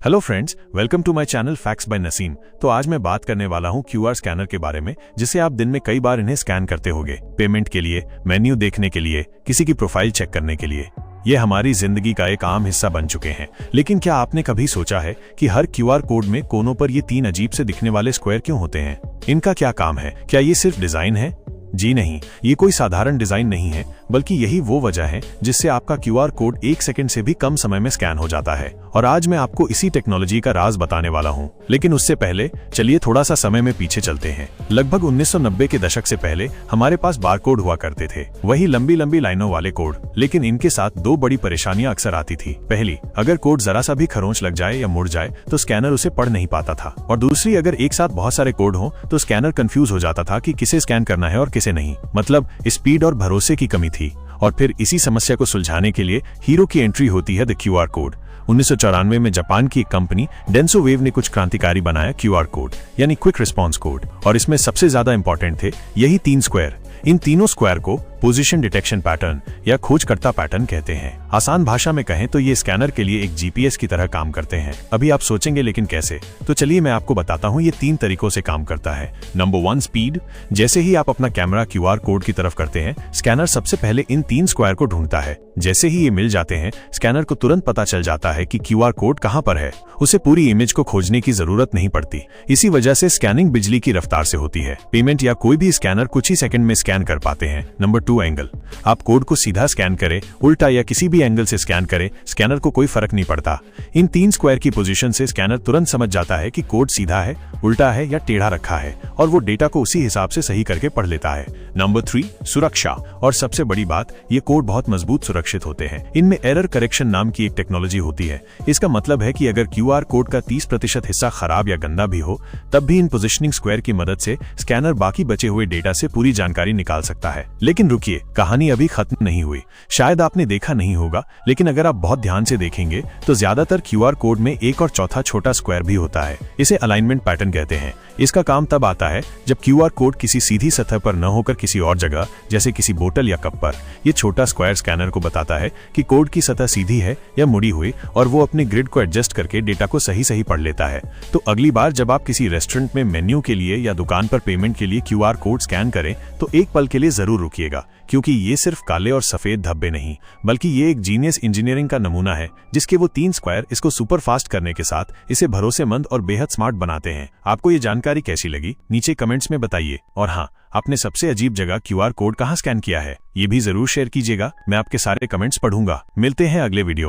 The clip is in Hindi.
Hello friends, welcome to my channel facts by Naseem. तो आज मैं बात करने वाला हूं क्यूआर स्कैनर के बारे में, जिससे आप दिन में कई बार इन्हें स्कैन करते होंगे, पेमेंट के लिए, मेन्यू देखने के लिए, किसी की प्रोफाइल चेक करने के लिए। ये हमारी जिंदगी का एक आम हिस्सा बन चुके हैं। लेकिन क्या आपने कभी सोचा है कि हर क्यूआर कोड में कोनों पर ये 3 अजीब से दिखने वाले स्क्वायर क्यों होते हैं? इनका क्या काम है? क्या ये सिर्फ डिजाइन है? जी नहीं, ये कोई साधारण डिजाइन नहीं है, बल्कि यही वो वजह है जिससे आपका क्यूआर कोड 1 सेकंड से भी कम समय में स्कैन हो जाता है। और आज मैं आपको इसी टेक्नोलॉजी का राज बताने वाला हूँ। लेकिन उससे पहले चलिए थोड़ा सा समय में पीछे चलते हैं। लगभग 1990 के दशक से पहले हमारे पास बारकोड हुआ करते थे, वही लंबी लंबी लाइनों वाले कोड। लेकिन इनके साथ 2 बड़ी परेशानियां अक्सर आती थी। पहली, अगर कोड जरा सा भी खरोंच लग जाए या मुड़ जाए तो स्कैनर उसे पढ़ नहीं पाता था। और दूसरी, अगर एक साथ बहुत सारे कोड हो तो स्कैनर कंफ्यूज हो जाता था कि किसे स्कैन करना है और किसे नहीं। मतलब स्पीड और भरोसे की कमी थी। और फिर इसी समस्या को सुलझाने के लिए हीरो की एंट्री होती है द क्यूआर कोड। 1994 में जापान की एक कंपनी डेंसो वेव ने कुछ क्रांतिकारी बनाया क्यूआर कोड, यानी क्विक रिस्पॉन्स कोड। और इसमें सबसे ज्यादा इंपॉर्टेंट थे यही 3 स्क्वायर। इन तीनों स्क्वायर को पोजीशन डिटेक्शन पैटर्न या खोजकर्ता पैटर्न कहते हैं। आसान भाषा में कहें तो ये स्कैनर के लिए एक जीपीएस की तरह काम करते हैं। अभी आप सोचेंगे लेकिन कैसे? तो चलिए मैं आपको बताता हूँ ये 3 तरीकों से काम करता है। Number 1, speed. जैसे ही आप अपना कैमरा क्यूआर कोड की तरफ करते हैं, स्कैनर सबसे पहले इन 3 स्क्वायर को ढूंढता है। जैसे ही ये मिल जाते हैं, स्कैनर को तुरंत पता चल जाता है कि क्यूआर कोड कहाँ पर है। उसे पूरी इमेज को खोजने की जरूरत नहीं पड़ती। इसी वजह से स्कैनिंग बिजली की रफ्तार से होती है। पेमेंट या कोई भी स्कैनर कुछ ही सेकंड में स्कैन कर पाते हैं। Number 2, angle. आप कोड को सीधा स्कैन करें, उल्टा या किसी भी एंगल से स्कैन करें, स्कैनर को कोई फर्क नहीं पड़ता। इन 3 स्क्वायर की पोजीशन से स्कैनर तुरंत समझ जाता है कि कोड सीधा है, उल्टा है या टेढ़ा रखा है, और वो डेटा को उसी हिसाब से सही करके पढ़ लेता है। नंबर 3, सुरक्षा। और सबसे बड़ी बात, ये कोड बहुत मजबूत सुरक्षित होते हैं। इनमें एरर करेक्शन नाम की एक टेक्नोलॉजी होती है। इसका मतलब है कि अगर क्यूआर कोड का 30% हिस्सा खराब या गंदा भी हो, तब भी इन पोजिशनिंग स्क्वायर की मदद से स्कैनर बाकी बचे हुए डेटा से पूरी जानकारी निकाल सकता है। लेकिन रुकिए, कहानी अभी खत्म नहीं हुई। शायद आपने देखा नहीं होगा, लेकिन अगर आप बहुत ध्यान से देखेंगे तो ज्यादातर क्यूआर कोड में एक और चौथा छोटा स्क्वायर भी होता है। इसे अलाइनमेंट पैटर्न कहते हैं। इसका काम तब आता है जब क्यूआर कोड किसी सीधी सतह पर न होकर किसी और जगह, जैसे किसी बोतल या कप पर। ये छोटा स्क्वायर स्कैनर को बताता है कि कोड की सतह सीधी है या मुड़ी हुई, और वो अपने ग्रिड को एडजस्ट करके डेटा को सही सही पढ़ लेता है। तो अगली बार जब आप किसी रेस्टोरेंट में मेन्यू के लिए या दुकान पर पेमेंट के लिए क्यूआर कोड स्कैन करें तो एक पल के लिए जरूर रुकिएगा, क्योंकि ये सिर्फ काले और सफेद धब्बे नहीं, बल्कि ये एक जीनियस इंजीनियरिंग का नमूना है, जिसके वो 3 स्क्वायर इसको सुपर फास्ट करने के साथ इसे भरोसेमंद और बेहद स्मार्ट बनाते हैं। आपको ये जानकारी कैसी लगी? नीचे कमेंट्स में बताइए। और हाँ, आपने सबसे अजीब जगह क्यूआर कोड कहाँ स्कैन किया है, ये भी जरूर शेयर कीजिएगा। मैं आपके सारे कमेंट्स पढ़ूंगा। मिलते हैं अगले वीडियो में।